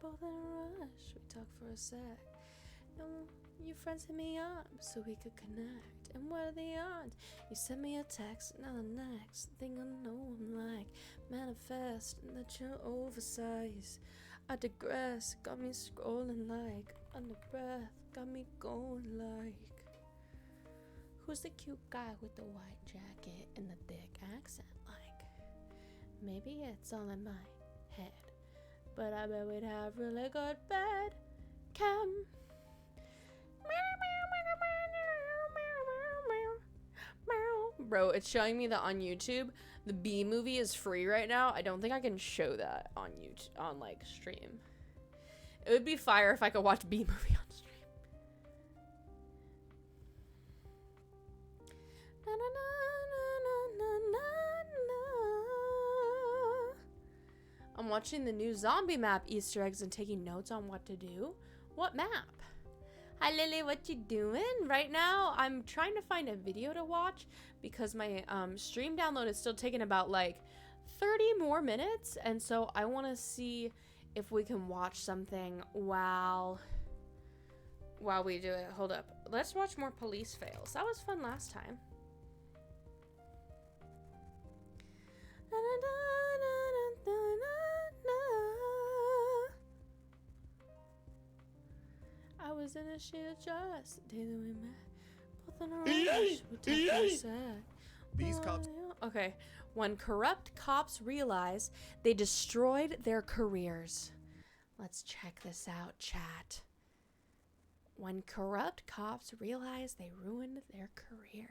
are both in a rush. We talk for a sec. And your friends hit me up so we could connect. And what are the odds? You send me a text, now the next thing I know I'm like manifest that you're oversized. I digress, got me scrolling like under breath, got me going like. Who's the cute guy with the white jacket and the thick accent like? Maybe it's all in my head, but I bet we'd have really good bed cam. Bro, it's showing me that on YouTube the B movie is free right now. I don't think I can show that on YouTube, on like stream. It would be fire if I could watch B movie on stream. Na, na, na, na, na, na. I'm watching the new zombie map Easter eggs and taking notes on what to do. What map? Hi Lily, what you doing? Right now, I'm trying to find a video to watch because my stream download is still taking about like 30 more minutes, and so I want to see if we can watch something while we do it. Hold up. Let's watch more police fails. That was fun last time. I was in a shit just the day that we met. Both in a rush. We took a sec. These cops. Okay. When corrupt cops realize they destroyed their careers. Let's check this out, chat. When corrupt cops realize they ruined their careers.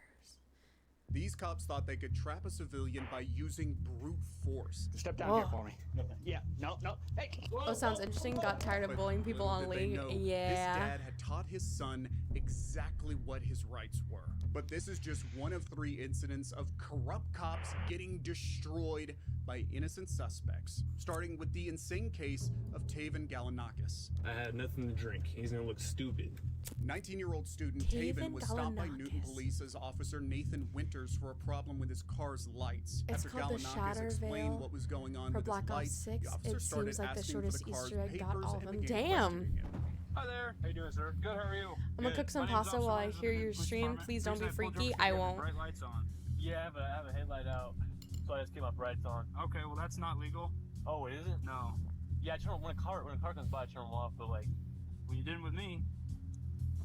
These cops thought they could trap a civilian by using brute force. Step down here for me. Yeah, no. Hey. Oh, sounds interesting. Got tired of bullying people on League. Yeah. This dad had taught his son exactly what his rights were. But this is just one of 3 incidents of corrupt cops getting destroyed by innocent suspects, starting with the insane case of Taven Galanakis. I had nothing to drink. He's gonna look stupid. 19-year-old student Taven was stopped by Newton Police as Officer Nathan Winters for a problem with his car's lights. It's After called the Galanakis Shatter explained Veil what was going on for with Black his Ops lights, 6. the officer It started seems like the asking shortest for the car's Easter egg got papers all of and them. began Damn. questioning him. Hi there. How you doing, sir? Good. How are you? I'm gonna cook some pasta while I hear your stream. Please don't be freaky. I won't. Bright lights on. Yeah, I have a headlight out, so I just keep my brights on. Okay, well that's not legal. Oh, is it? No. Yeah, I turn when a car comes by, I turn them off. But like, well, you didn't with me.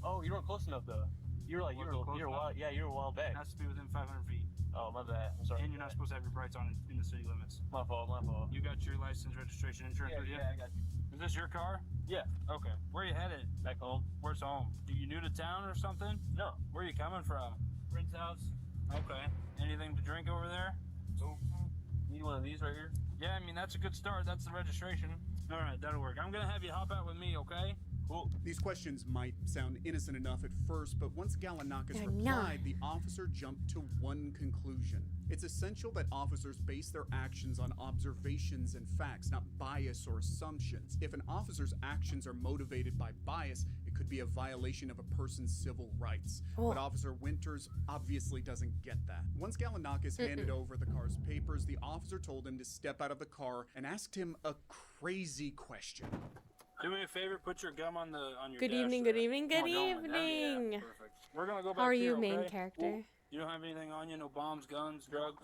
Oh, you weren't close enough though. You're a while back. It has to be within 500 feet. Oh, my bad. I'm sorry. And you're not supposed to have your brights on in the city limits. My fault. You got your license, registration, insurance with you? Yeah, I got you. Is this your car? Yeah. Okay. Where are you headed? Back home. Where's home? Are you new to town or something? No. Where are you coming from? Friend's house. Okay. Anything to drink over there? Oh. Need one of these right here? Yeah, I mean, that's a good start. That's the registration. All right, that'll work. I'm going to have you hop out with me, okay? Cool. These questions might sound innocent enough at first, but once Galanakis replied, the officer jumped to one conclusion. It's essential that officers base their actions on observations and facts, not bias or assumptions. If an officer's actions are motivated by bias, it could be a violation of a person's civil rights. But Officer Winters obviously doesn't get that. Once Galanakis handed over the car's papers, the officer told him to step out of the car and asked him a crazy question. Do me a favor, put your gum on your Good dash evening, there. good evening, good Yeah, evening. perfect. We're gonna go back How are here, you, main okay? character? Ooh, you don't have anything on you? No bombs, guns, drugs?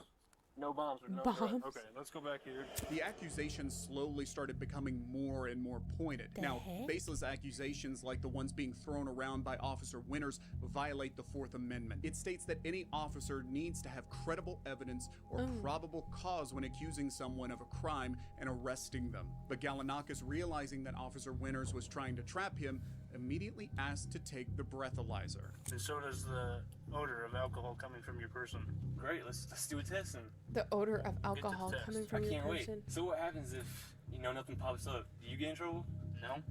No bombs or no Bombs? drugs. Okay, let's go back here. The accusations slowly started becoming more and more pointed. Now, heck? baseless accusations like the ones being thrown around by Officer Winters violate the 4th Amendment. It states that any officer needs to have credible evidence or probable cause when accusing someone of a crime and arresting them. But Galanakis, realizing that Officer Winters was trying to trap him, immediately asked to take the breathalyzer. And so does the odor of alcohol coming from your person. Great, let's do a test and The odor of alcohol test. coming I from your can't wait. person. So what happens if, nothing pops up? Do you get in trouble? No?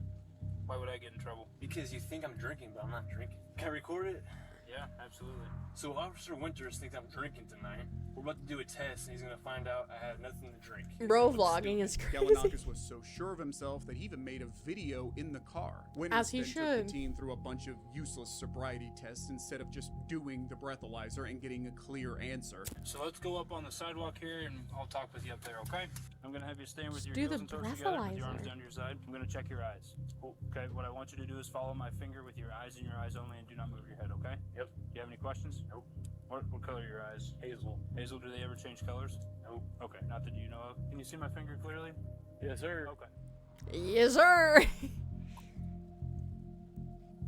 Why would I get in trouble? Because you think I'm drinking, but I'm not drinking. Can I record it? Yeah, absolutely. So Officer Winters thinks I'm drinking tonight. We're about to do a test, and he's gonna find out I had nothing to drink. Bro, vlogging is crazy. Gallinakis was so sure of himself that he even made a video in the car. Winters As he then took should. the team through a bunch of useless sobriety tests instead of just doing the breathalyzer and getting a clear answer. So let's go up on the sidewalk here, and I'll talk with you up there, okay? I'm gonna have you stand with your Do heels the and toes together, with your arms breathalyzer. down to your side. I'm gonna check your eyes. Okay, what I want you to do is follow my finger with your eyes and your eyes only, and do not move your head, okay? Yep. Do you have any questions? Nope. What color are your eyes? Hazel. Hazel, do they ever change colors? Nope. Okay, not that you know of. Can you see my finger clearly? Yes, sir. Okay. Yes, sir.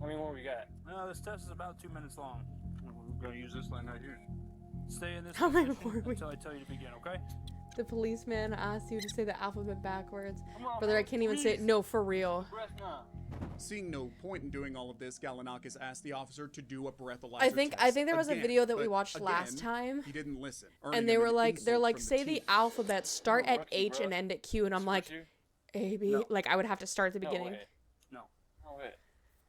How many more we got? This test is about 2 minutes long. We're gonna use this line right here. Stay in this How many position more we- until I tell you to begin, okay? The policeman asked you to say the alphabet backwards. Come on, Brother, I man, can't even say it. please. No, for real. Breath now. Seeing no point in doing all of this, Gallinakis asked the officer to do a breathalyzer I think test there was a again, video that we but watched last again, time. He didn't listen. And they were like, they're like, from say the team. alphabet, start No, at Rocky, H bro. and end at Q, and I'm like, You? A, B. No. Like, I would have to start at the No beginning. way. No. No way.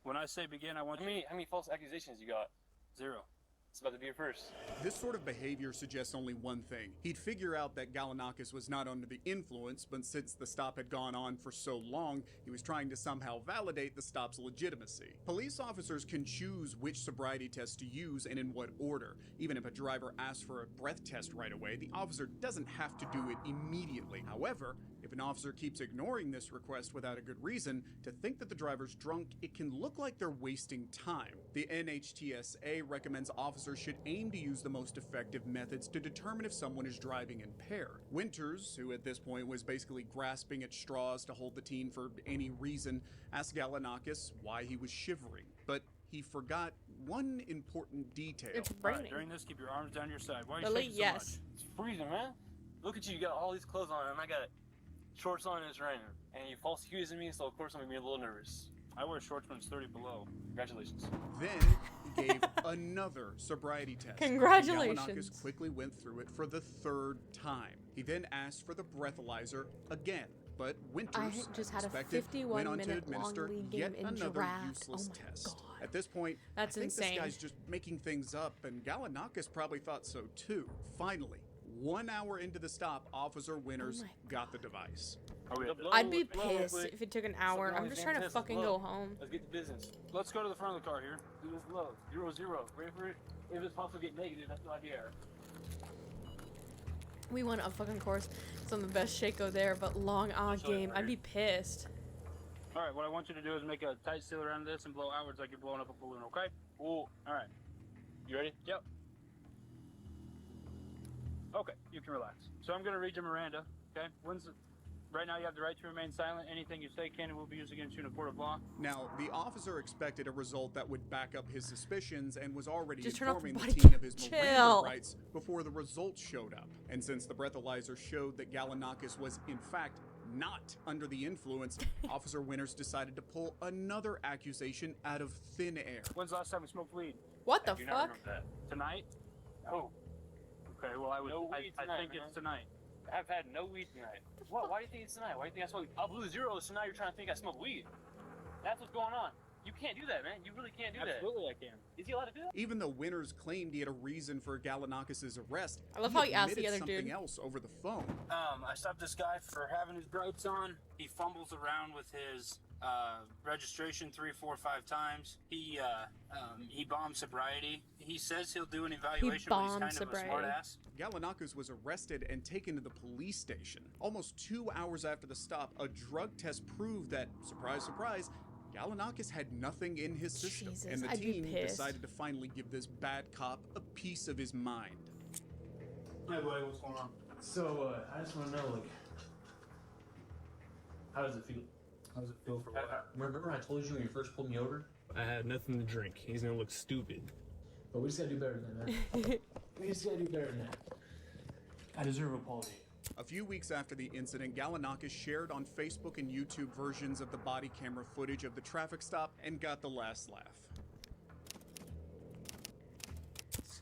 When I say begin, I want How many false accusations you got? 0. It's about to be your first. This sort of behavior suggests only one thing. He'd figure out that Gallinakis was not under the influence, but since the stop had gone on for so long, he was trying to somehow validate the stop's legitimacy. Police officers can choose which sobriety test to use and in what order. Even if a driver asks for a breath test right away, the officer doesn't have to do it immediately. However, if an officer keeps ignoring this request without a good reason, to think that the driver's drunk, it can look like they're wasting time. The NHTSA recommends officers should aim to use the most effective methods to determine if someone is driving impaired. Winters, who at this point was basically grasping at straws to hold the team for any reason, asked Gallinakis why he was shivering, but he forgot one important detail. It's All right, raining. during this, keep your arms down your side. Why are you Lily, shaking so yes. It's freezing, man. Look at you. You got all these clothes on, and I got shorts on, and it's raining. And you false accusing me, so of course I'm gonna be a little nervous. much? I wear shorts when it's 30 below. Congratulations. Then he gave another sobriety test. Congratulations. Gallinakis quickly went through it for the third time. He then asked for the breathalyzer again, but Winters, I as just had a expected, 51 went on to minute long administer league yet game in another draft. useless Oh my test. God. At this point, That's I think insane. this guy's just making things up, and Gallinakis probably thought so too. Finally, 1 hour into the stop, Officer Winters my got the device. Are we Blow I'd be it, blow it pissed quick. if it took an hour. Something I'm on just his trying to test is fucking blow. go home. Let's get to business. Let's go to the front of the car here. Do this low. 0-0. Ready for it? If it's possible to get negative, that's no idea. We won a fucking course. Some of the best Shaco there, but long odd Sorry, game. I'd be pissed. All right, what I want you to do is make a tight seal around this and blow outwards like you're blowing up a balloon, okay? Cool. All right. You ready? Yep. Okay, you can relax. So I'm gonna read you Miranda, okay? Right now you have the right to remain silent. Anything you say can and will be used against you in a court of law. Now, the officer expected a result that would back up his suspicions and was already Just turn off the informing body the team cam. of his Chill. Miranda rights before the results showed up. And since the breathalyzer showed that Gallinakis was, in fact, not under the influence, Officer Winters decided to pull another accusation out of thin air. When's the last time we smoked weed? What the I do not fuck? remember that. Tonight? No. Okay, well I would. No weed I tonight, think man. it's tonight. I've had no weed tonight. What? Why do you think it's tonight? Why do you think I smoked? I blew 0, so now you're trying to think I smoked weed. That's what's going on. You can't do that, man. You really can't do Absolutely, I can. that. Is he allowed to do that? Even though Winters claimed he had a reason for Gallinakis' arrest, I love how he asked the admitted other something dude. else over the phone. I stopped this guy for having his brights on. He fumbles around with his registration 3, 4, 5 times. He bombed sobriety. He says he'll do an evaluation, but he's bombed kind of a sobriety. smart ass. Gallinakis was arrested and taken to the police station. Almost 2 hours after the stop, a drug test proved that, surprise, surprise, Gallinakis had nothing in his system, Jesus, and the I'd be team pissed. decided to finally give this bad cop a piece of his mind. Hey, buddy, what's going on? So, I just want to know, like, how does it feel? How does it feel for what? Remember I told you when you first pulled me over? I had nothing to drink. He's gonna look stupid. But we just gotta do better than that. We just gotta do better than that. I deserve an apology. A few weeks after the incident, Gallinakis shared on Facebook and YouTube versions of the body camera footage of the traffic stop and got the last laugh.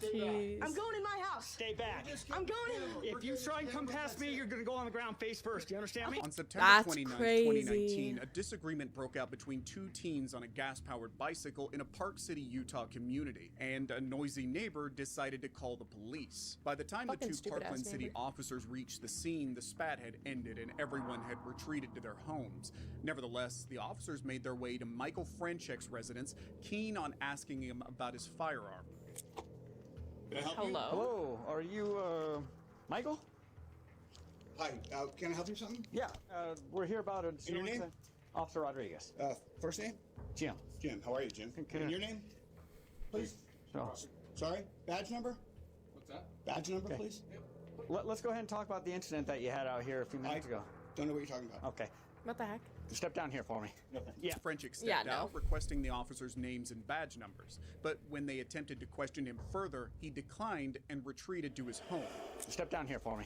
Jeez. I'm going in my house. Stay back. I'm going in. If you try and come past me, you're gonna go on the ground face first. Do you understand me? On September That's 29, crazy. 2019, a disagreement broke out between two teens on a gas-powered bicycle in a Park City, Utah community, and a noisy neighbor decided to call the police. By the time Fucking the two stupid-ass Parkland City neighbor. officers reached the scene, the spat had ended and everyone had retreated to their homes. Nevertheless, the officers made their way to Michael Franchek's residence, keen on asking him about his firearm. Can I help you? Hello. Hello, are you, Michael? Hi, can I help you with something? Yeah, we're here about a... And your name? Officer Rodriguez. First name? Jim. Jim. How are you, Jim? Good. And your name? Please. So, Sorry? Badge number? What's that? Badge number, Okay. please? let's go ahead and talk about the incident that you had out here a few minutes ago. Don't know what you're talking about. Okay. What the heck? Step down here for me. Yeah. Franchek stepped Yeah, no. out, requesting the officers' names and badge numbers. But when they attempted to question him further, he declined and retreated to his home. Step down here for me.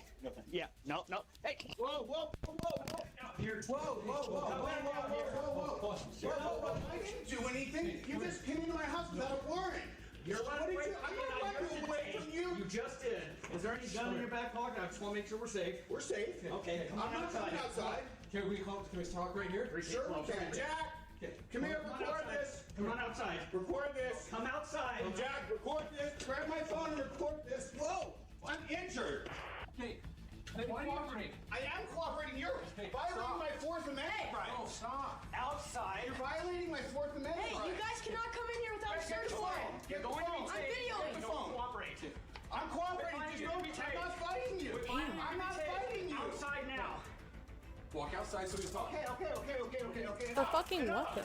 Yeah. No. Hey. Whoa, whoa, whoa, whoa, Here. whoa, whoa, whoa, whoa, whoa, whoa. I didn't do anything. You just came into my house without a warrant. What did you? I'm not running away from you. You just did. Is there any gun in your back pocket? I just want to make sure we're safe. We're safe. Okay. I'm not coming outside. Can we talk right here? Sure we can. Jack, come here, record this. Come on outside. Record this. Come outside. Jack, record this. Grab my phone and record this. Whoa, I'm injured. Okay. Why are you cooperating? I am cooperating. You're violating my Fourth Amendment right. Oh, stop. Outside. You're violating my Fourth Amendment Hey, right. you guys cannot come in here without a search warrant. Get the phone. I'm videoing. Get the phone. Cooperate. I'm cooperating. Just don't. I'm not fighting you. I'm not fighting you. Outside now. Walk outside so we can talk. Okay. For fucking what, though?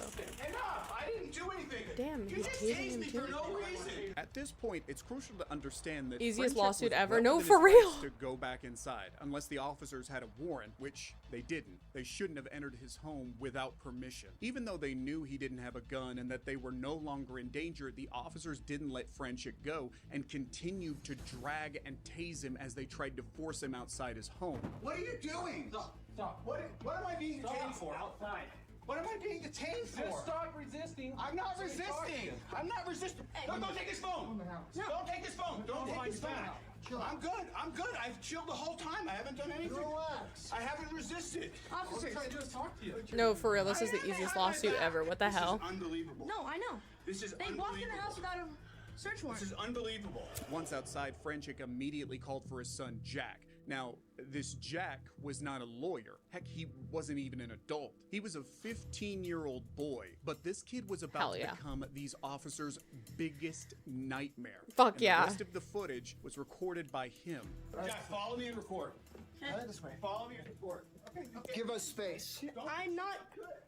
Enough. I didn't do anything. Damn, You he's just tasing tased him me too. for no reason. At this point, it's crucial to understand that Easiest Franchek lawsuit was ever. well No, within for his real. rights to go back inside, unless the officers had a warrant, which they didn't. They shouldn't have entered his home without permission. Even though they knew he didn't have a gun and that they were no longer in danger, the officers didn't let Franchek go and continued to drag and tase him as they tried to force him outside his home. What are you doing? Stop. What am I being detained for? Outside. What am I being detained for? Just stop resisting. I'm not resisting. I'm not resisting. Don't take his phone. Don't take his phone. Don't take his phone. I'm good. I've chilled the whole time. I haven't done anything. Relax. I haven't resisted. Officers. I just talk to you. No, for real. This is the easiest lawsuit ever. What the hell? This is unbelievable. No, I know. This is They unbelievable. walked in the house without a search warrant. This is unbelievable. Once outside, Franchek immediately called for his son, Jack. Now, this Jack was not a lawyer. Heck, he wasn't even an adult. He was a 15-year-old boy. But this kid was about Hell to yeah. become these officers' biggest nightmare. Fuck and yeah. The rest of the footage was recorded by him. Jack, follow me and record. This way. Follow me and record. Okay. Give us space. I'm not.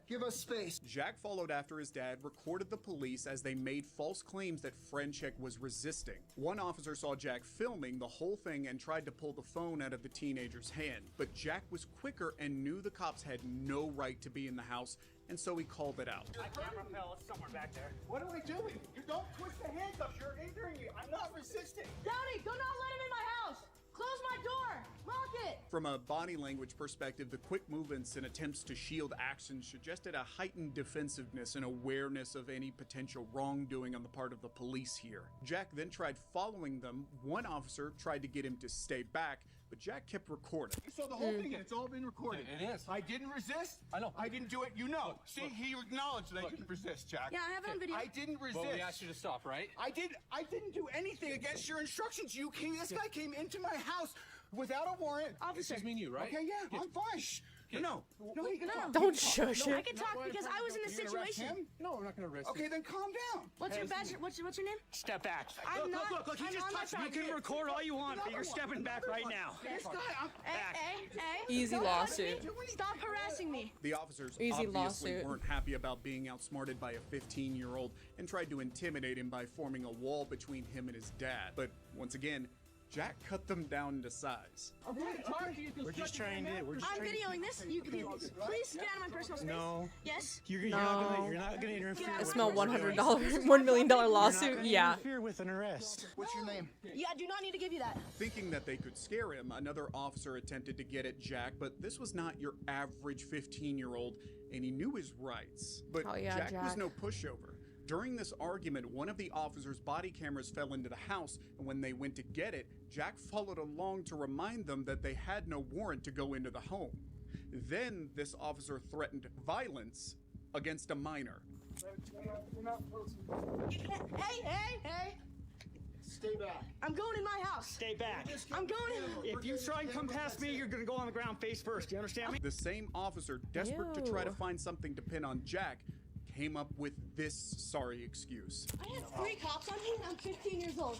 Give us space. Jack followed after his dad, recorded the police as they made false claims that Franchek was resisting. One officer saw Jack filming the whole thing and tried to pull the phone out of the teenager's hand. But Jack was quicker and knew the cops had no right to be in the house, and so he called it out. My camera fell somewhere back there. What am I doing? You don't twist the handcuffs. You're injuring me. I'm not resisting. Downey, do not let him in my house. Close my door. Lock it. From a body language perspective, the quick movements and attempts to shield actions suggested a heightened defensiveness and awareness of any potential wrongdoing on the part of the police here. Jack then tried following them. One officer tried to get him to stay back, but Jack kept recording. You saw the whole thing and it's all been recorded. It is. I didn't resist. I know. I didn't do it. You know. See, he acknowledged that I didn't resist, Jack. Yeah, I have it on video. I didn't resist. Well, we asked you to stop, right? I didn't do anything against your instructions. This guy came into my house without a warrant. This is me and you, right? Okay, yeah, I'm fine. Shh. No, he can talk. Don't shush I it. can talk because I was in this You're gonna arrest situation. him? No, we're not going to arrest you. Okay, then calm down. What's your badge? What's your name? Step back. I'm not. Look, he I'm just on my touched me. You side. can record all you want, but you're stepping back right now. This guy, Hey. Easy Don't touch lawsuit. me. Stop harassing me. The officers Easy obviously lawsuit. weren't happy about being outsmarted by a 15-year-old and tried to intimidate him by forming a wall between him and his dad. But once again, Jack cut them down to size. I'm trying to talk to you. We're just trying to. I'm videoing this. You can please get out of my personal space. No. Yes. You're No. not gonna interfere. I I with smell what we're doing. $100, $1 million lawsuit. Yeah. Interfere with an arrest. What's your name? Yeah, I do not need to give you that. Thinking that they could scare him, another officer attempted to get at Jack, but this was not your average 15-year-old, and he knew his rights. But Oh, yeah, Jack was Jack. no pushover. During this argument, one of the officer's body cameras fell into the house, and when they went to get it, Jack followed along to remind them that they had no warrant to go into the home. Then this officer threatened violence against a minor. Hey! Stay back. I'm going in my house. Stay back. I'm going in. If you try and come past me, you're gonna go on the ground face first. You understand me? The same officer, desperate to try to Ew. find something to pin on Jack, came up with this sorry excuse. I have 3 cops on me and I'm 15 years old.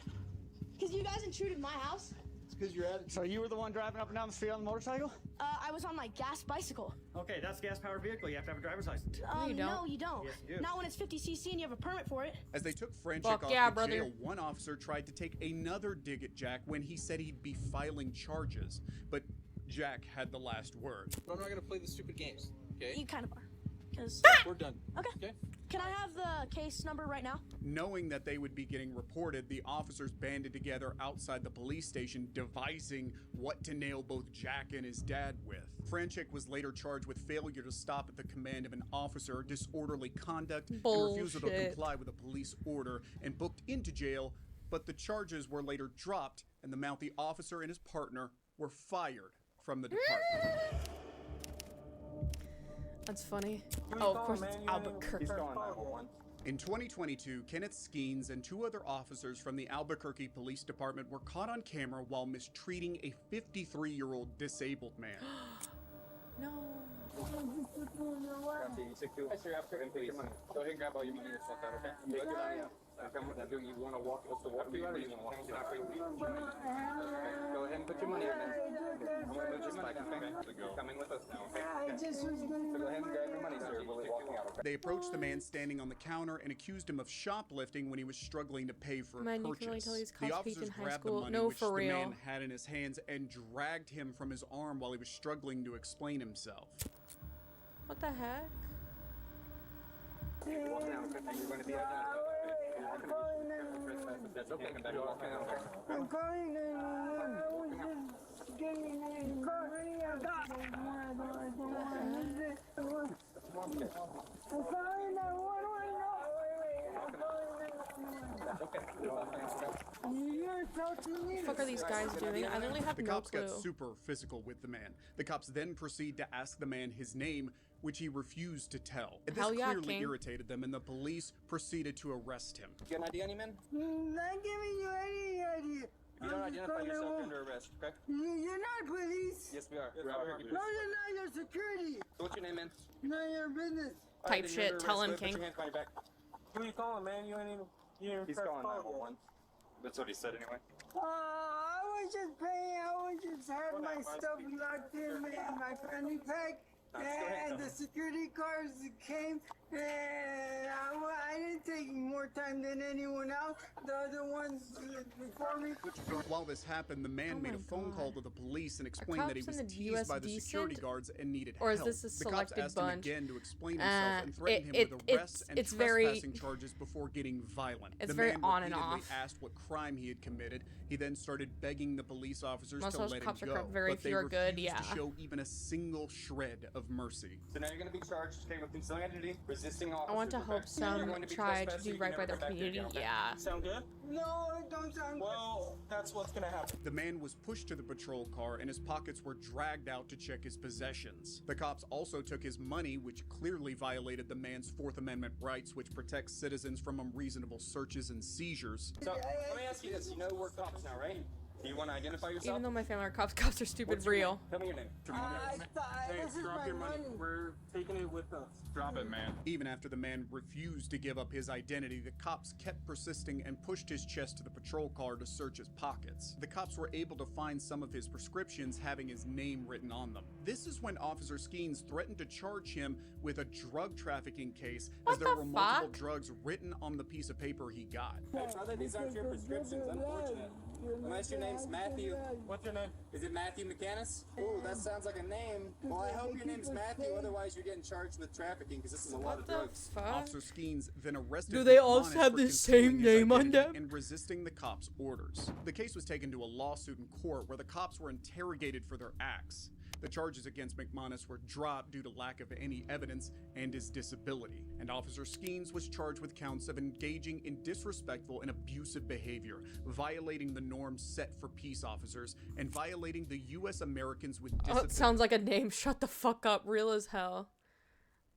Because you guys intruded my house. It's because you're at it. So you were the one driving up and down the street on the motorcycle? I was on my gas bicycle. Okay, that's a gas-powered vehicle. You have to have a driver's license. you don't. No, you don't. Yes, you do. Not when it's 50cc and you have a permit for it. As they took Franchik Fuck off yeah, to brother. jail, one officer tried to take another dig at Jack when he said he'd be filing charges. But Jack had the last word. I'm not gonna play the stupid games, okay? You kind of are. Because. We're done. Okay. Can I have the case number right now? Knowing that they would be getting reported, the officers banded together outside the police station, devising what to nail both Jack and his dad with. Franchik was later charged with failure to stop at the command of an officer, disorderly conduct, and refusal to Bullshit. comply with a police order, and booked into jail, but the charges were later dropped, and the mouthy officer and his partner were fired from the department. That's funny. Oh, of course it's Albuquerque. In 2022, Kenneth Skeens and 2 other officers from the Albuquerque Police Department were caught on camera while mistreating a 53-year-old disabled man. No. Go ahead and grab all your money yourself out, okay? Take your money out. You want to walk us to walk? You want to walk? Go ahead and put your money in there. I'm going to move this back, okay? You're coming with us now, okay? So go ahead and grab your money, sir. We'll be walking out, okay? They approached the man standing on the counter and accused him of shoplifting when he was struggling to pay for a Man, you purchase. can only tell these The cops peaked officers in high grabbed school. the money No, which for the real. man had in his hands and dragged him from his arm while he was struggling to explain himself. What the heck? You're walking out, okay? You're going to be identified, okay? You're not going to be that's okay. Come back. You're walking out, okay? I'm calling 911. I was just getting a car. I'm calling 911. What the fuck are these guys doing? I literally have The no cops clue. got super physical with the man. The cops then proceed to ask the man his name, which he refused to tell. This Hell yeah, clearly King. irritated them, and the police proceeded to arrest him. You got an ID on you, man? Not giving you any idea. If you don't identify yourself, you're under arrest, okay? You're not police. Yes, we are. We're No, you're not. You're security. So what's your name, man? None of your business. Type shit, tell him, Put King. your hands behind your back. Who you calling, man? You ain't even. He's calling 911. That's what he said anyway. I was just paying. I was just had my stuff locked in my fanny pack. And the security cars came, and I didn't take more time than anyone else. The other ones before me. While this happened, the man Oh made my a phone God. call to the police and explained that he cops was in the teased US by the security decent? guards and needed Or is help. this a The cops selected asked him bunch? again to explain himself and threatened it- him with arrests and it's very- trespassing charges before getting violent. It's the very man on and repeatedly off. asked what crime he had committed. He then started begging the police officers Most to of those let cops him are go, corrupt, very but they few are good, refused yeah. to show even a single shred of mercy. So now you're going to be charged, okay, with concealing identity, resisting officers. I want to okay? hope You're some going to be try to trespassing, do you right can by never their come back here community. again, okay? Yeah. Sound good? No, it don't sound good. Well, that's what's gonna happen. The man was pushed to the patrol car and his pockets were dragged out to check his possessions. The cops also took his money, which clearly violated the man's Fourth Amendment rights, which protects citizens from unreasonable searches and seizures. So, let me ask you this. You know we're cops now, right? Do you want to identify yourself? Even though my family are cops, cops are stupid What's your real. name? Tell me your name. This is my money. We're taking it with us. Drop it, man. Even after the man refused to give up his identity, the cops kept persisting and pushed his chest to the patrol car to search his pockets. The cops were able to find some of his prescriptions having his name written on them. This is when Officer Skeens threatened to charge him with a drug trafficking case, as there the were multiple fuck? drugs written on the piece of paper he got. Hey, brother, these aren't your prescriptions. Unfortunate. Unless your name's Matthew. What's your name? Is it Matthew McCannis? Ooh, that sounds like a name. Well, I hope your name's Matthew. Otherwise, you're getting charged with trafficking because this is a lot What of the drugs. fuck? Officer Skeens then arrested Do they all McManus have for the concealing same his name on identity them? and resisting the cops' orders. The case was taken to a lawsuit in court where the cops were interrogated for their acts. The charges against McManus were dropped due to lack of any evidence and his disability. And Officer Skeens was charged with counts of engaging in disrespectful and abusive behavior, violating the norms set for peace officers, and violating the U.S. Americans with Disabilities. Oh, it sounds like a name. Shut the fuck up. Real as hell.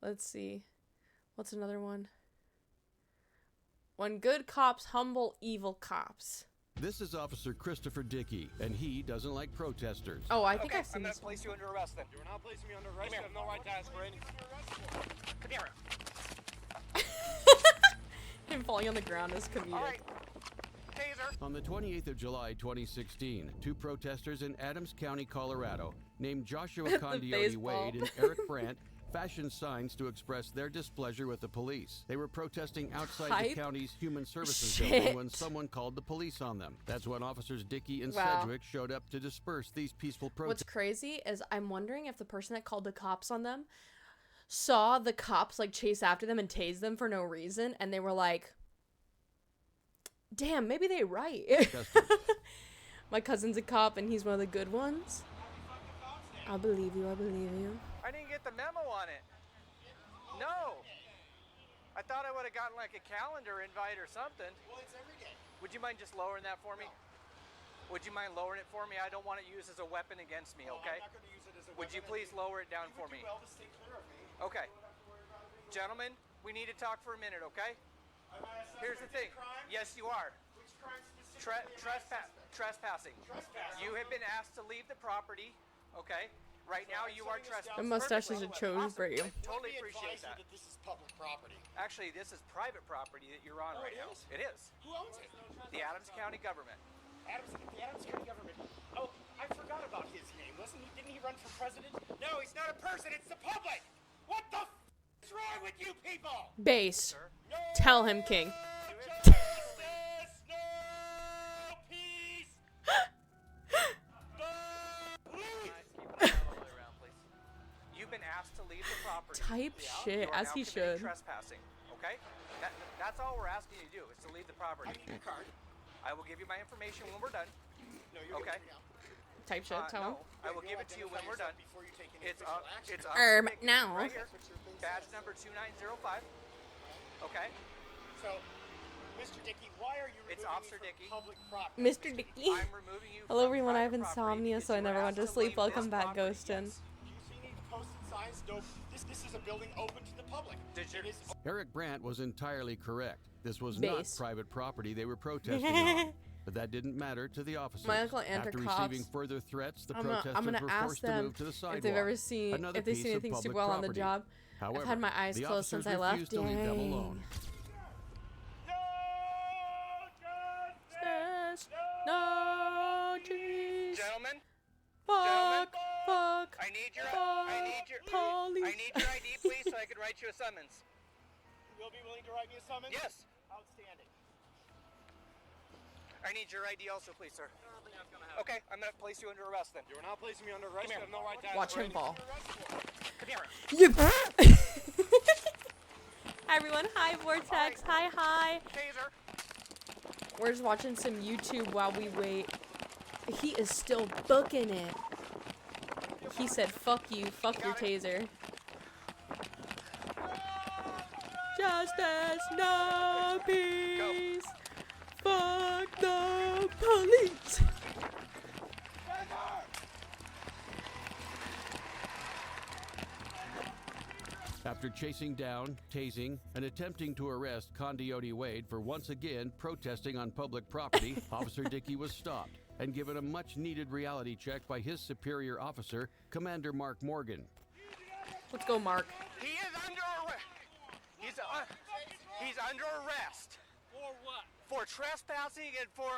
Let's see. What's another one? When good cops humble evil cops. This is Officer Christopher Dickey, and he doesn't like protesters. Oh, I think I've seen I'm this gonna place you under arrest then. You're not placing me under arrest. You have no right to ask for any. Come here. Him falling on the ground is comedic. All right. Taser. On the 28th of July, 2016, two protesters in Adams County, Colorado, named Joshua Condioti baseball. Wade and Eric Brandt, fashioned signs to express their displeasure with the police. They were protesting outside Hype the county's Human Services shit. building when someone called the police on them. That's when Officers Dickey and Wow. Sedgwick showed up to disperse these peaceful What's protesters. crazy is I'm wondering if the person that called the cops on them saw the cops like chase after them and tase them for no reason, and they were like, damn, maybe they right. My cousin's a cop and he's one of the good ones. I believe you, I believe you. I didn't get the memo on it. No. I thought I would have gotten like a calendar invite or something. Well, it's every day. Would you mind just lowering that for me? Would you mind lowering it for me? I don't want it used as a weapon against me, okay? I'm not going to use it as a Would you weapon. please lower it down You for would me? do well to stay clear of me. Okay. Gentlemen, we need to talk for a minute, okay? Am I a Here's the suspect thing. in crime? Yes, you are. Which crime specifically? Trespassing. Trespassing. You have been asked to leave the property, okay? Right now, you are trespassing. The mustache is a Perfect. chose for you. I totally Let me appreciate advise that. you that this is public property. Actually, this is private property that you're on Oh, right it now. is? It is. Who owns it? The Adams County government. The Adams County government. Oh, I forgot about his name. Didn't he run for president? No, he's not a person. It's the public. What the is wrong with you people? Base. No Tell him, King. justice, no peace, no police. You've been asked to leave the property. Type You shit, are as now he committing should. Trespassing, okay? That's all we're asking you to do is to leave the property. I need your card. I will give you my information when we're done. No, you're Okay. giving it now. Type shit, tell him. No, I will give it to you when we're done. Before you take any It's official action. it's Now. right here. Badge number 2905. Okay. So, Mr. Dickey, why are you removing It's Officer me from Dickey. public property? Mr. Dickey. I'm removing you. Hello from everyone, I have private property insomnia, so I because you never were went to asked sleep. leave Welcome this back, property. Ghostin. Do you see any posted signs? No, this is a building open to the public. Did you? It is Eric Brandt was entirely correct. This was Base. not private property they were protesting on. But that didn't matter to the officers. My uncle and After her cops. receiving further threats, the I'm protesters gonna were ask forced to them move to the sidewalk. if they've ever seen, Another if they've piece seen of anything public super well on the property. job. However, I've had my eyes the closed since I officers left. refused to leave them Dang. alone. No, jeez. Gentlemen, Fuck. Fuck. I need your Police. ID, please, so I can write you a summons. You will be willing to write me a summons? Yes. Outstanding. I need your ID also, please, sir. Okay, I'm gonna place you under arrest then. You're not placing me under arrest. Come You here. have no right to ask Watch for him any fall. arrest warrant. Come here. You. Hi everyone. Hi Vortex. Hi hi. Taser. We're just watching some YouTube while we wait. He is still booking it. He said, "Fuck you. Fuck your taser." Justice, no peace. Fuck the police. After chasing down, tasing, and attempting to arrest Condioti Wade for once again protesting on public property, Officer Dickey was stopped and given a much-needed reality check by his superior officer, Commander Mark Morgan. Let's go, Mark. He is under arrest. He's under arrest. For what? For trespassing and for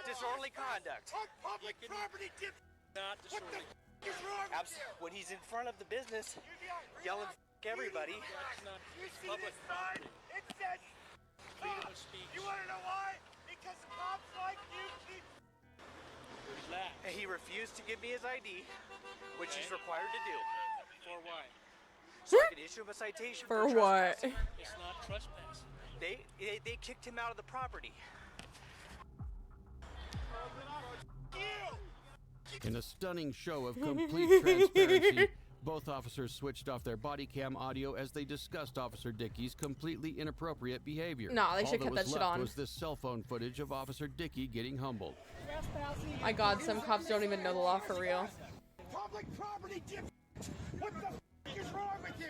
disorderly conduct. On public property, dip. Not What the is wrong with you? When he's in front of the business, yelling everybody. You see this sign? It says freedom of speech. You want to know why? Because cops like you keep. Relax. And he refused to give me his ID, which he's required to do. For what? So I could issue him a citation For for what? trespassing. It's not trespassing. They kicked him out of the property. You! In a stunning show of complete transparency, both officers switched off their body cam audio as they discussed Officer Dickey's completely inappropriate behavior. No, they should All cut that shit left on. was this cell phone footage of Officer Dickey getting humbled. My God, some cops don't even know the law for real. Public property, dip. What the f is wrong with you?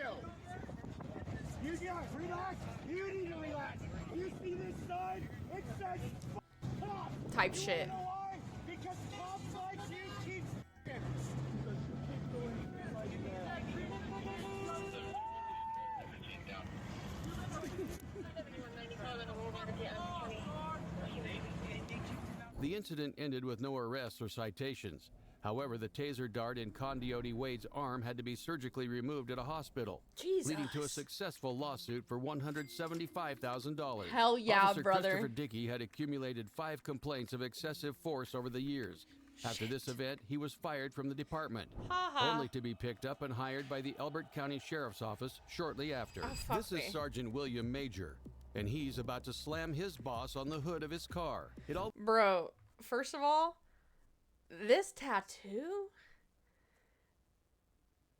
You guys, relax. You need to relax. You see this sign? It says cop. Type shit. You know why? Because cops like you keep f***ing. The incident ended with no arrests or citations. However, the taser dart in Coyote Wade's arm had to be surgically removed at a hospital, leading to a successful lawsuit for $175,000. Hell yeah, Officer brother. Christopher Dickey had accumulated 5 complaints of excessive force over the years. After this event, he was fired from the department, only to be picked up and hired by the Elbert County Sheriff's Office shortly after. This is Sergeant William Major, and he's about to slam his boss on the hood of his car. Bro, first of all, this tattoo?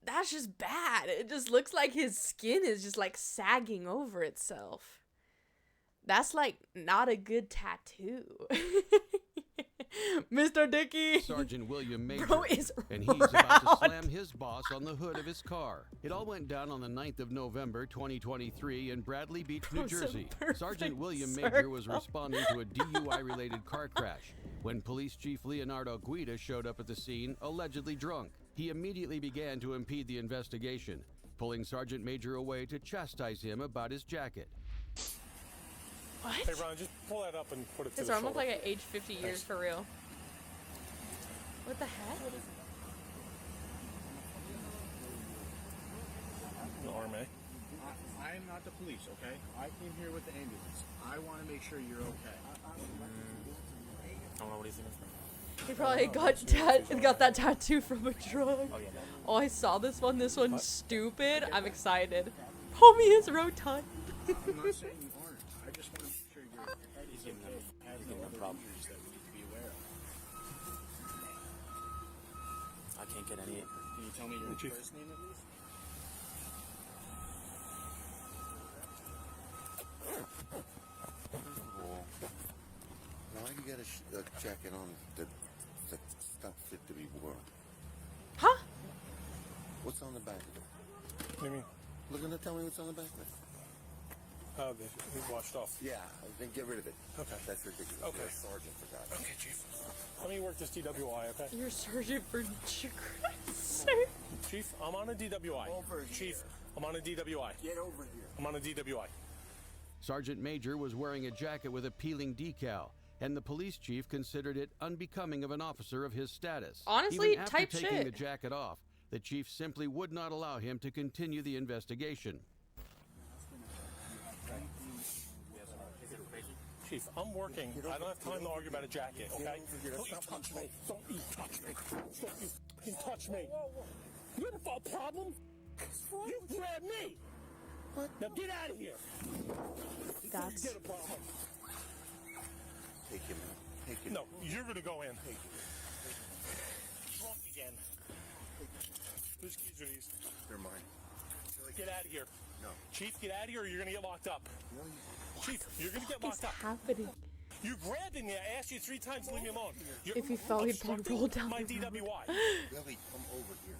That's just bad. It just looks like his skin is just like sagging over itself. That's like not a good tattoo. Mr. Dickey. Sergeant William Major, Bro is and he's about to slam his boss on the hood of his car. It all went down on the 9th of November, 2023 in Bradley Beach, New Jersey. Sergeant William Major was responding to a DUI-related car crash when Police Chief Leonardo Guida showed up at the scene, allegedly drunk. He immediately began to impede the investigation, pulling Sergeant Major away to chastise him about his jacket. What? Hey, Ron, just pull that up and put it to His the arm shoulder. looked like at age 50 years for real. What the heck? The arm, eh? I am not the police, okay? I came here with the ambulance. I want to make sure you're okay. I don't know what he's doing. He probably got that tattoo from a drug. Oh, I saw this one. This one's stupid. I'm excited. Homie is rotund. I'm not saying you aren't. I just want to make sure your head is okay. Has no other injuries that we need to be aware of. I can't get any. Can you tell me your first name at least? Why do you got a jacket on that's not fit to be worn? Huh? What's on the back of it? What do you mean? Look to tell me what's on the back of it. Oh, they washed off. Yeah, then get rid of it. Okay. That's ridiculous. Okay. You're a sergeant for God's sake. Okay, Chief. Let me work this DWI, okay? You're sergeant for Christ's Chief, I'm on a DWI. Over Chief, here. I'm on a DWI. Get over here. I'm on a DWI. Sergeant Major was wearing a jacket with a peeling decal, and the police chief considered it unbecoming of an officer of his status. Honestly, Even after type taking shit. the jacket off, the chief simply would not allow him to continue the investigation. Chief, I'm working. I don't have time to argue about a jacket, okay? Don't you touch me. Don't you touch me. Don't you fucking touch me. You have a problem? You grabbed me. What? Now get out of here. That's... Get a problem. Take him out. Take him. No, you're gonna go in. Drunk again. Whose keys are these? They're mine. Get out of here. No. Chief, get out of here or you're gonna get locked up. No, Chief, you're gonna get What's locked up. happening? You grabbed me. I asked you 3 times to leave me alone. You're If he fell, he'd probably roll down my the road. DWI. Billy, come over here.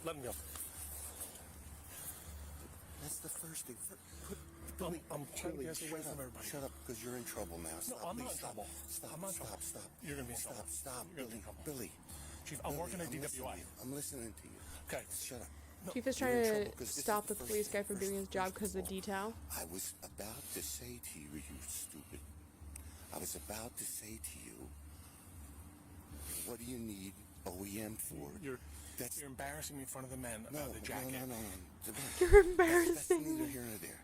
Let him go. That's the first thing. I'm trying to get away shut from up. everybody. Shut up, because you're in trouble now. Stop, I'm not please, in stop. trouble. Stop, I'm not in stop, trouble. stop. You're gonna be in trouble. Stop, You're gonna be Billy. in trouble. Billy. Chief, I'm working at Billy, DWI. I'm listening to you. Okay. Shut up. Chief is You're in trying trouble, to 'cause this stop is the first police guy thing. from doing his job because of the detail. I was about to say to you, you stupid. I was about to say to you, what do you need OEM for? You're embarrassing me in front of the men No, about the jacket. no. You're embarrassing That's neither me. here nor there.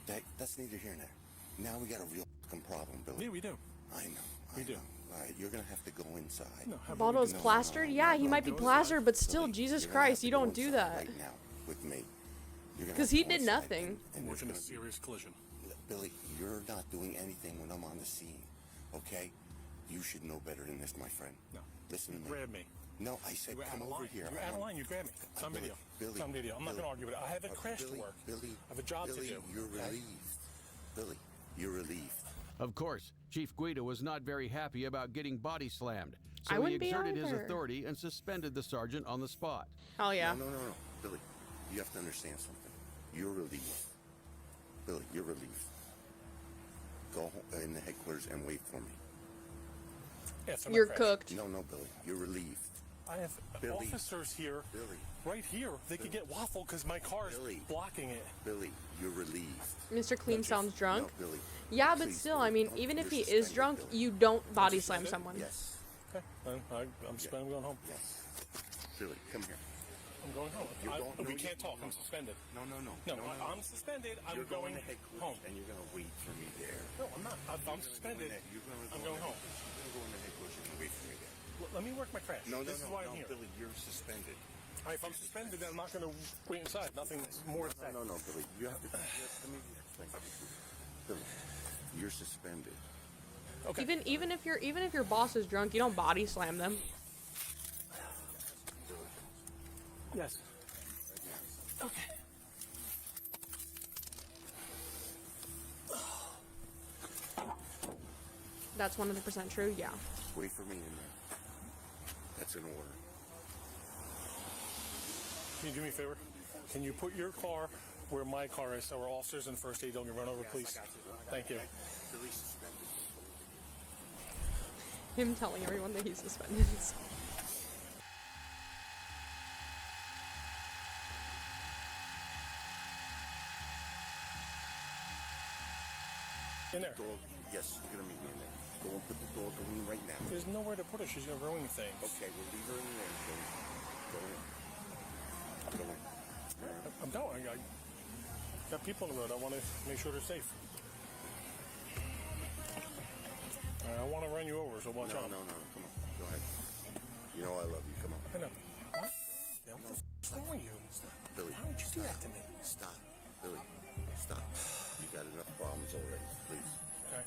Okay. That's neither here nor there. Now we got a real fucking problem, Billy. Yeah, we do. I know. We do. All right, you're gonna have to go inside. No, Baldo's plastered? Yeah, he might be plastered, but still, Jesus Christ, you don't do that. Right now, with me. Because he did nothing. I'm working a serious collision. Billy, you're not doing anything when I'm on the scene, okay? You should know better than this, my friend. No. Listen to me. Grab me. No, I said come over here. You're out of line. You grab me. It's on video. Billy. It's on video. I'm not going to argue with it. I have a crash to work. Billy. I have a job to do. You're relieved. Billy, you're relieved. Of course, Chief Guida was not very happy about getting body slammed, I so he wouldn't be exerted his either. authority and suspended the sergeant on the spot. Oh yeah. No. Billy, you have to understand something. You're relieved. Billy, you're relieved. Go home in the headquarters and wait for me. After You're my crash. cooked. No, Billy, you're relieved. I have Billy. officers here, Billy. right here. They could get waffled because my car is Billy. blocking it. Billy, you're relieved. Mr. Clean sounds drunk. No, Billy. Yeah, but Please, still, Billy, I mean, don't- even if he you're is suspended, drunk, Billy. you don't body You're slam suspended? someone. Yes. Okay, then I'm spending. I'm going home. Yes. Billy, come here. I'm going home. You're going- no, we you- can't talk. no, I'm suspended. No. I'm suspended. I'm You're going to headquarters home. and you're going to wait for me there. No, I'm not. I'm suspended. I'm going home. You're going to headquarters and wait for me there. Let me work my crash. This is why I'm here. Billy, you're suspended. All right, if I'm suspended, then I'm not going to wait inside. Nothing more to say. No, Billy. You have to. Let me explain. Billy, you're suspended. Okay. Even if your boss is drunk, you don't body slam them. Yes. Okay. That's 100% true. Yeah. Wait for me in there. That's an order. Can you do me a favor? Can you put your car where my car is so our officers and first aid don't get run over, please? Thank you. Billy's suspended. Him telling everyone that he's suspended. In there. Yes, you're going to meet me in there. Go and put the dog in right now. There's nowhere to put her. She's going to ruin things. Okay, we'll leave her in there. Go in. I'm going. I got people on the road. I want to make sure they're safe. I want to run you over, so watch out. No. Come on. Go ahead. You know I love you. Come on. I know. What? Yeah, what the f***'s wrong with you? Billy. Why would you do that to me? Stop. Billy. Stop. You got enough problems already. Please. Okay.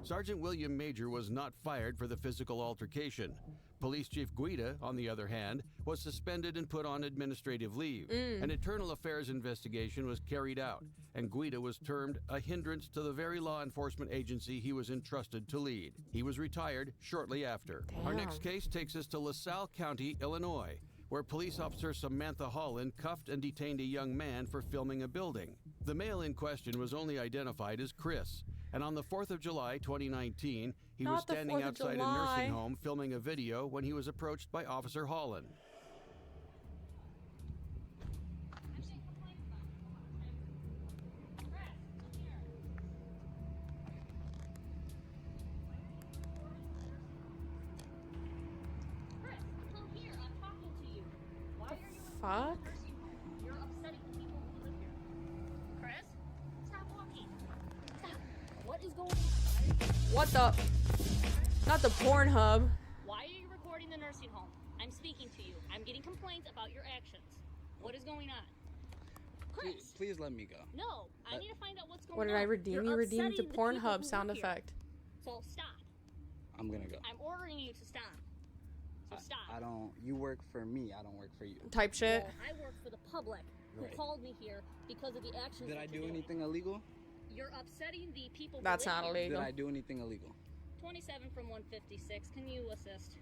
Sergeant William Major was not fired for the physical altercation. Police Chief Guida, on the other hand, was suspended and put on administrative leave. An internal affairs investigation was carried out, and Guida was termed a hindrance to the very law enforcement agency he was entrusted to lead. He was retired shortly after. Our next case takes us to LaSalle County, Illinois, where police officer Samantha Holland cuffed and detained a young man for filming a building. The male in question was only identified as Chris, and on the 4th of July 2019, he was standing outside a nursing home filming a video when he was approached by Officer Holland. Fuck. You're upsetting the people who live here. Chris, stop walking. Stop. What is going on? What the? Not the Pornhub. Why are you recording the nursing home? I'm speaking to you. I'm getting complaints about your actions. What is going on? Chris. Please let me go. No, I need to find out what's going on. What did I redeem? You're You redeemed the upsetting people Pornhub who sound live here. effect. So stop. I'm gonna go. I'm ordering you to stop. So stop. I don't. You work for me. I don't work for you. Type shit. Well, I work for the public who Right. called me here because of the actions. Did that I you're do doing. anything illegal? You're upsetting the people. who That's live not here. illegal. Did I do anything illegal? 27 from 156. Can you assist?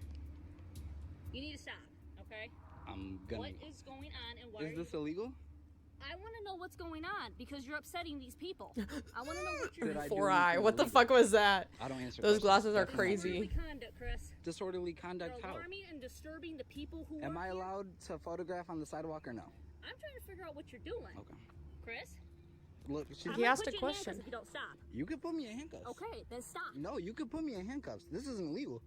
You need to stop, okay? I'm gonna. What is going on and why Is are this you... illegal? I want to know what's going on because you're upsetting these people. I want to know what you're Did I do 4i. anything What the illegal? fuck was that? I don't answer Those questions. glasses are Definitely. crazy. Disorderly conduct, Chris. Disorderly conduct You're how? alarming and disturbing the people who Am work I here. allowed to photograph on the sidewalk or no? I'm trying to figure out what you're doing. Okay. Chris? Look, I'm He gonna asked put a you in question. handcuffs if you don't stop. you could put me in handcuffs. Okay, then stop. No, you could put me in handcuffs. This isn't legal.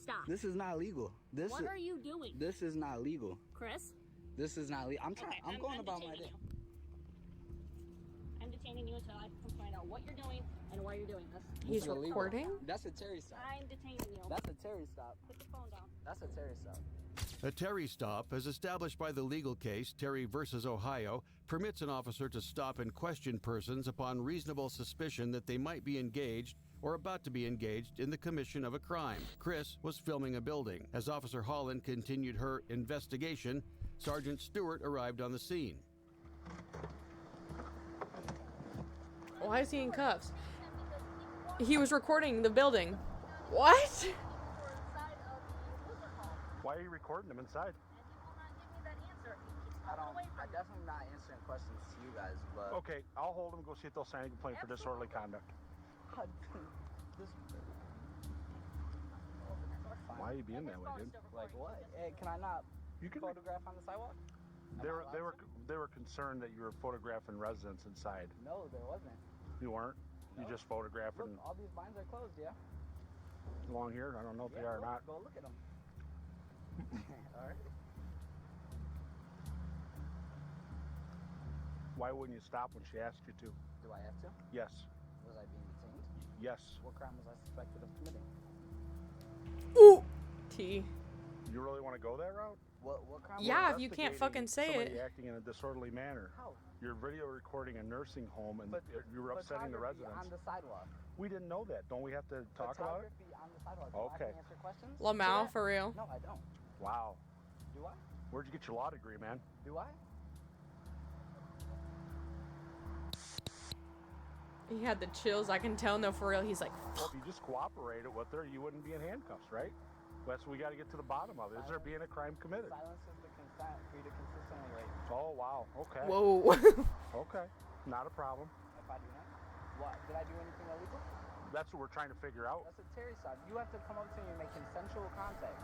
Stop. This is not legal. This What is, are you doing? This is not legal. Chris? This is not legal. I'm trying. Okay, I'm going about my detaining day. you. I'm detaining you until I can find out what you're doing and why you're doing this. He's This is illegal. recording? That's a Terry stop. I'm detaining you. That's a Terry stop. Put the phone down. That's a Terry stop. A Terry stop, as established by the legal case Terry versus Ohio, permits an officer to stop and question persons upon reasonable suspicion that they might be engaged or about to be engaged in the commission of a crime. Chris was filming a building. As Officer Holland continued her investigation, Sergeant Stewart arrived on the scene. Why is he in cuffs? He was recording the building. What? Why are you recording him inside? I'm definitely not answering questions to you guys, but... Okay, I'll hold him, go see if they'll sign a complaint for disorderly conduct. Why are you being that way, dude? Like what? Hey, can I not photograph on the sidewalk? They were concerned that you were photographing residents inside. No, there wasn't. You weren't? No. You just photographing Look, all these blinds are closed, yeah? along here? I don't know if they are or not. Go look at them. All right. Why wouldn't you stop when she asked you to? Do I have to? Yes. Was I being detained? Yes. What crime was I suspected of committing? Ooh. T. You really want to go that route? What crime? Yeah, if you can't fucking say somebody it. acting in a disorderly manner. How? You're video recording a nursing home and you're upsetting the residents. On the sidewalk. We didn't know that. Don't we have to talk about it? Photography on the sidewalk. Okay. I can answer questions? Lamau, for real. No, I don't. Wow. Do I? Where'd you get your law degree, man? Do I? He had the chills. I can tell. No, for real. He's like, Well, if you just cooperated with her, you wouldn't be in handcuffs, right? That's what we got to get to the bottom of. Is there being a crime committed? Silence is the consent for you to consistently wait. Oh, wow. Okay. whoa. Okay. Not a problem. If I do not? What? Did I do anything illegal? That's what we're trying to figure out. That's what Terry said. You have to come up to me and make consensual contact.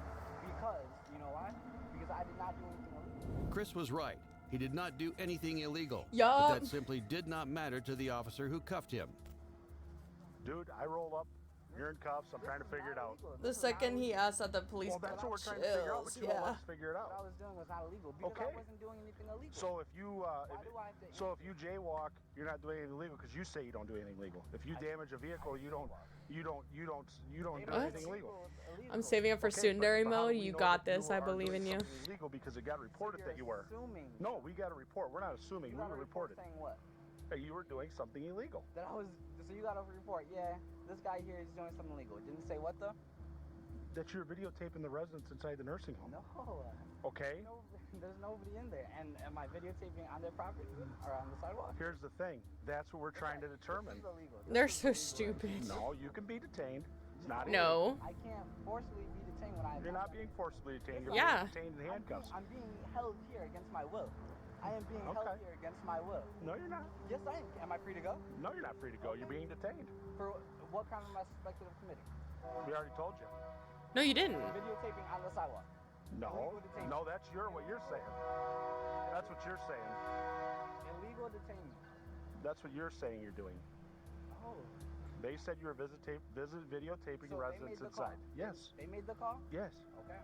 Because, you know why? Because I did not do anything illegal. Chris was right. He did not do anything illegal. Yup. But that simply did not matter to the officer who cuffed him. Dude, I roll up. You're in cuffs. I'm trying to figure it out. The second he asked at the police, Well, that's what we're trying to figure out. But you won't let us figure it out. What I was doing was not illegal. Because Okay. I wasn't doing anything illegal. So if you do if you jaywalk, you're not doing anything illegal because you say you don't do anything illegal. If you damage a vehicle, you don't do anything illegal. I'm saving up for secondary but how do mode. we You know got that this. I aren't believe doing in you. something illegal because it got reported that you were. Assuming. No, we got a report. We're not assuming. We were reported. Saying what? That you were doing something illegal. That I was. So you got a report. Yeah, this guy here is doing something illegal. Didn't say what though? That you were videotaping the residents inside the nursing home. No. Okay. There's nobody in there. And am I videotaping on their property or on the sidewalk? Here's the thing. That's what we're trying to determine. This is illegal. They're so stupid. No, you can be detained. It's not No. I can't forcibly be detained when I. You're not being forcibly detained. You're Yeah. being detained in handcuffs. I'm being held here against my will. I am being held here against my will. No, you're not. Yes, I am. Am I free to go? No, you're not free to go. You're being detained. For what crime am I suspected of committing? We already told you. No, you didn't. Videotaping on the sidewalk. No, no, that's what you're saying. That's what you're saying. Illegal detainment. That's what you're saying you're doing. Oh. They said you were videotaping So residents inside. Yes. They made the call? Yes. Okay.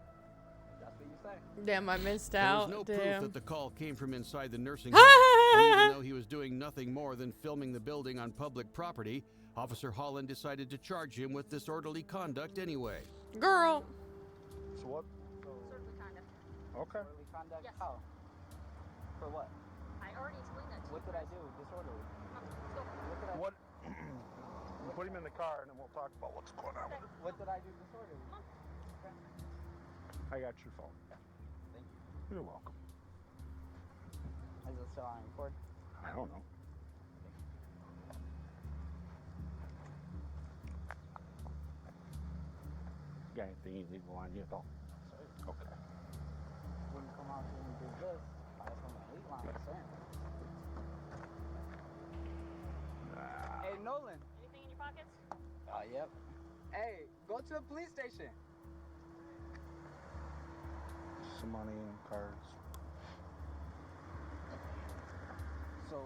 That's what you say. Damn, I missed There out. was no proof Damn. that the call came from inside the nursing home. And even though he was doing nothing more than filming the building on public property, Officer Holland decided to charge him with disorderly conduct anyway. Girl. So what? Disorderly conduct. Okay. Disorderly conduct? Yes. How? For what? I already explained that to you. What did I do? Disorderly. Let's go. What did I What? Put him in the car and then we'll talk about what's going on with it. What did I do disorderly? I got your phone. Thank you. You're welcome. Is it still on record? I don't know. Got anything illegal on you though? Okay. Wouldn't come out here and do this. I was on the 8 line, sir. Hey, Nolan. Anything in your pockets? Yep. Hey, go to the police station. Some money and cards. So,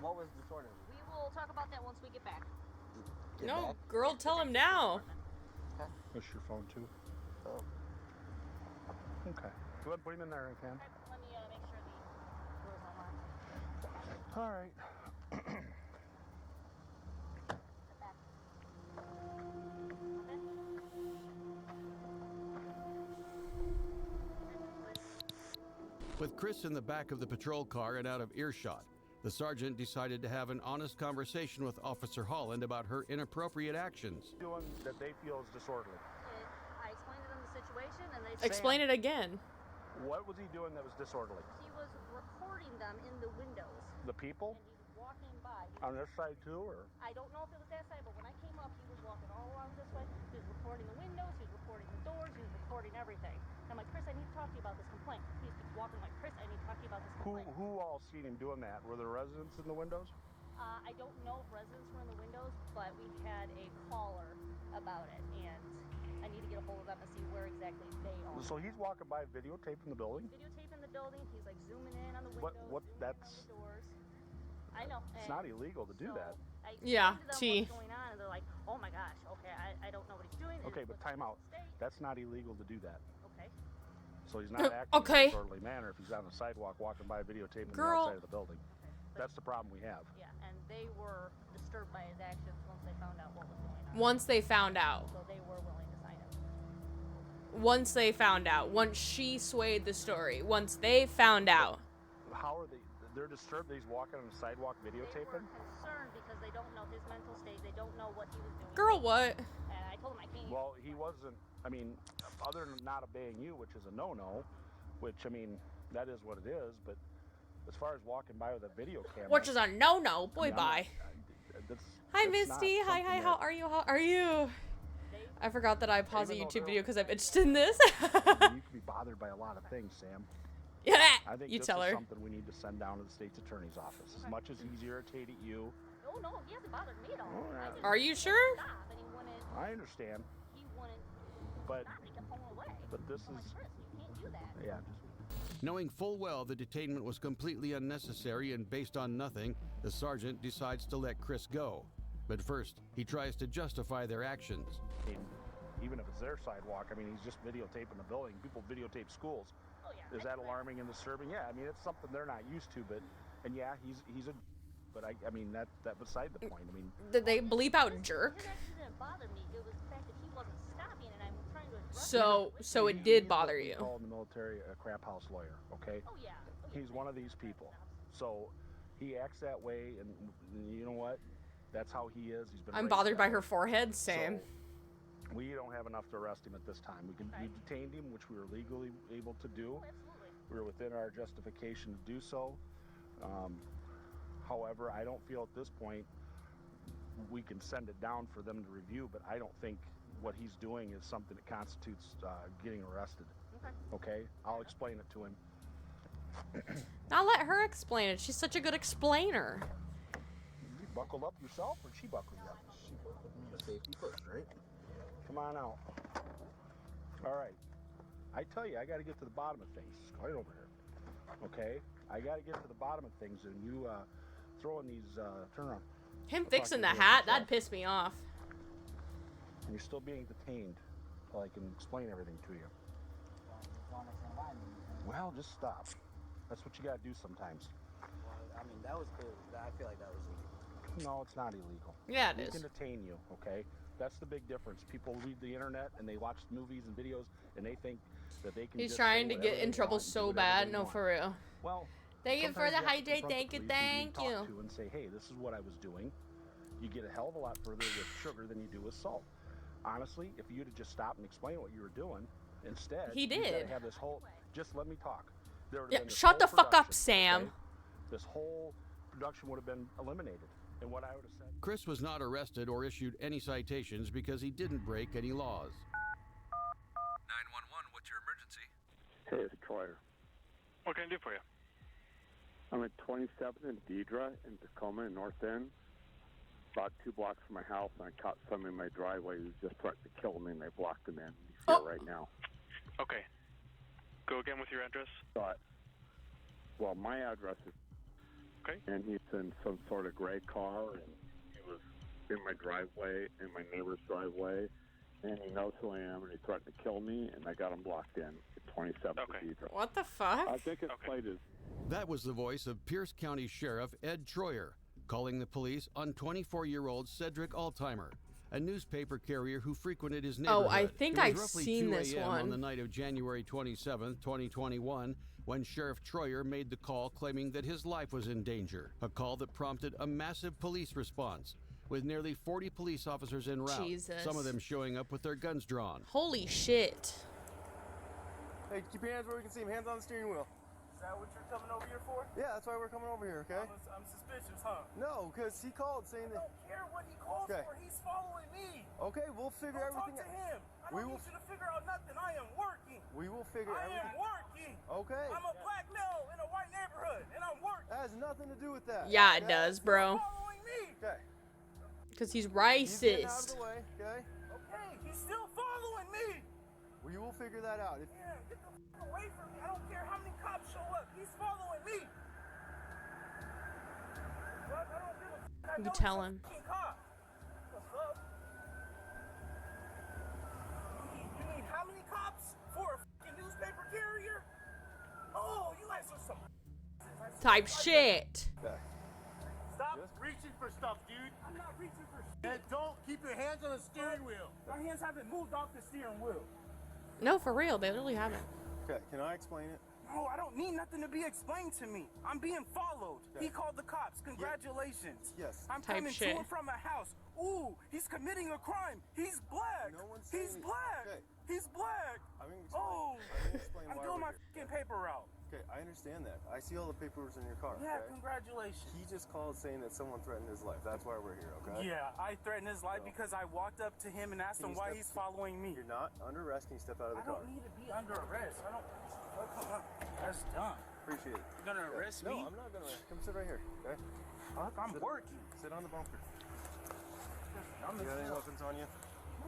what was disorderly? We will talk about that once we get back. No, girl, tell him now. That's your phone too? Oh. Okay. Go ahead, put him in there if you can. Let me make sure the door's unlocked. All right. With Chris in the back of the patrol car and out of earshot, The sergeant decided to have an honest conversation with Officer Holland about her inappropriate actions. Doing that they feel is disorderly. I explained to them the situation, and they Explain it again. What was he doing that was disorderly? He was recording them in the windows. The people? And he was walking by. On this side too, or? I don't know if it was that side, but when I came up, he was walking all along this way. He was recording the windows, he was recording the doors, he was recording everything. And I'm like, Chris, I need to talk to you about this complaint. He's walking like, Chris, I need to talk to you about this complaint. Who all seen him doing that? Were there residents in the windows? I don't know if residents were in the windows, but we had a caller about it, and I need to get a hold of them and see where exactly they are. So he's walking by videotaping the building? Videotaping the building, he's like zooming in on the windows, That's... on the doors. I know. It's not illegal to do that. Yeah, what's going on, and they're like, oh my gosh, okay, I don't know what he's doing. Okay, but time out. That's not illegal to do that. Okay. So he's not acting in a disorderly manner if he's on the sidewalk walking by videotaping the outside of the building. That's the problem we have. Yeah, and they were disturbed by his actions once they found out what was going on. Once they found out. So they were willing to sign him. Once they found out. Once she swayed the story. Once they found out. How are they? They're disturbed that he's walking on the sidewalk videotaping? They were concerned because they don't know his mental state. They don't know what he was doing. Girl, what? And I told him I can't. Well, he wasn't, I mean, other than not obeying you, which is a no-no, which, I mean, that is what it is, but as far as walking by with a video camera... Which is a no-no. Boy, bye. Hi, Misty. Hi, how are you? How are you? I forgot that I paused a YouTube video because I'm interested in this. You can be bothered by a lot of things, Sam. Yeah, I think you this tell is her. something we need to send down to the state's attorney's office. As much as he's irritated you... Oh, no, he hasn't bothered me at all. Are you sure? Stop, and he wouldn't, I understand. He wouldn't But, stop. He kept pulling away. but this I'm is... like, Chris, you can't do that. Yeah, Knowing full well the detainment was completely unnecessary and based on nothing, the sergeant decides to let Chris go. But first, he tries to justify their actions. I mean, even if it's their sidewalk, I mean, he's just videotaping the building. People videotape schools. Oh, yeah. Is that alarming and disturbing? Yeah, I mean, it's something they're not used to, but, and yeah, he's a, but I mean, that beside the point. I mean, Did they bleep out jerk? His actions didn't bother me. It was the fact that he wasn't stopping, and I'm trying to address So it did bother he's you. called in the military a crap house lawyer, okay? Oh, yeah. He's one of these people. So he acts that way, and you know what? That's how he is. He's been I'm raised bothered that by way. her forehead. Same. So we don't have enough to arrest him at this time. We detained him, which we were legally able to do. We were within our justification to do so. However, I don't feel at this point we can send it down for them to review, but I don't think what he's doing is something that constitutes getting arrested. Okay? I'll explain it to him. Now let her explain it. She's such a good explainer. You buckled up yourself, or she buckled you up? Safety first, right? Come on out. All right. I tell you, I got to get to the bottom of things. Right over here. Okay? I got to get to the bottom of things, and you throwing these, turn around. Him fixing the hat, that'd piss me off. And you're still being detained until I can explain everything to you. Well, just stop. That's what you got to do sometimes. Well, I mean, that was cool. I feel like that was illegal. No, it's not illegal. Yeah, it we is. can detain you, okay? That's the big difference. People read the internet and they watch movies and videos and they think that they can He's just trying say to get whatever in they trouble want and do so whatever bad. they No, want. for real. Well, thank you for sometimes the you have to hydrate. confront Thank the you. police and Thank be you. talked to and say, hey, this is what I was doing. You get a hell of a lot further with sugar than you do with salt. Honestly, if you'd have just stopped and explained what you were doing, instead, He you gotta did. have this whole. Just let me talk. There would've Yeah, been this shut the whole fuck up, production, Sam. okay? This whole production would have been eliminated. And what I would have said. Chris was not arrested or issued any citations because he didn't break any laws. 911, what's your emergency? Hey, it's Troy. What can I do for you? I'm at 27th and Deidre in Tacoma in North End, about 2 blocks from my house, and I caught someone in my driveway who just threatened to kill me, and they blocked him in. He's here right now. Okay. Go again with your address. Well, my address is... Okay. And he's in some sort of gray car, and he was in my driveway, in my neighbor's driveway, and he knows who I am, and he threatened to kill me, and I got him blocked in at 27th and Deidre. What the fuck? I think his plate is... That was the voice of Pierce County Sheriff Ed Troyer calling the police on 24-year-old Cedric Altimer, a newspaper carrier who frequented his neighborhood. Oh, I think It was I've roughly seen 2 this a.m. one. on the night of January 27th, 2021, when Sheriff Troyer made the call claiming that his life was in danger, a call that prompted a massive police response, with nearly 40 police officers en route, Jesus. some of them showing up with their guns drawn. Holy shit. Hey, keep your hands where we can see them. Hands on the steering wheel. Is that what you're coming over here for? Yeah, that's why we're coming over here, okay? I'm suspicious, huh? No, because he called saying that... I don't care what he calls Okay. for. He's following me. Okay, we'll figure everything Talk to him. I We don't will- need you to figure out nothing. I am working. We will figure I everything... am working. Okay. I'm a black male in a white neighborhood, and I'm working. That has nothing to do with that. Yeah, it does, bro. Following me. Okay. Because he's He's getting out of racist. the way, okay? Okay, he's still following me. We will figure that out. If... Yeah, get the f away from me. I don't care how many cops show up. He's following me. What? I don't give a f. I You know tell he's a him. f***ing cop. What's up? You need how many cops for a f***ing newspaper carrier? Oh, you guys are some Type shit. Okay. Stop reaching for stuff, dude. I'm not reaching for shit. And don't keep your hands on the steering wheel. My hands haven't moved off the steering wheel. No, for real. They literally haven't. Okay, can I explain it? No, I don't need nothing to be explained to me. I'm being followed. Okay. He called the cops. Congratulations. Yes. I'm Type coming shit. to and from a house. Ooh, he's committing a crime. He's black. No one's He's saying- black. Okay. He's black. I'm gonna explain. Oh, I'm gonna explain I'm why doing we're my here. fucking paper route. Okay, I understand that. I see all the papers in your car. Yeah, okay? congratulations. He just called saying that someone threatened his life. That's why we're here, okay? Yeah, I threatened his life No. because I walked up to him and asked Can him you why step- he's following me. You're not under arrest. Can you step out of I the car? don't need to be under arrest. I don't. Oh, come on. That's dumb. Appreciate it. You're gonna arrest me? No, I'm not gonna arrest. Come sit right here, okay? Fuck, I'm working. Sit on the bumper. I'm You got any weapons on you?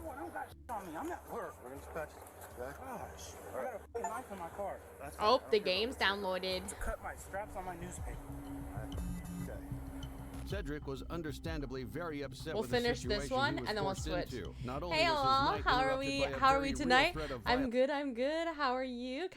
No, I don't got shit on me. I'm at work. We're gonna dispatch you, okay? Gosh, I got a fucking knife in my car. That's fine. Oh, I don't the care game's about downloaded. To cut my straps on my newspaper. Okay. Cedric was understandably very upset We'll with the finish situation this one he was and then we'll forced switch. into. Not only Hey was his all, night how are interrupted we? by a How are very we real tonight? threat of I'm violence. good. I'm good. How are you?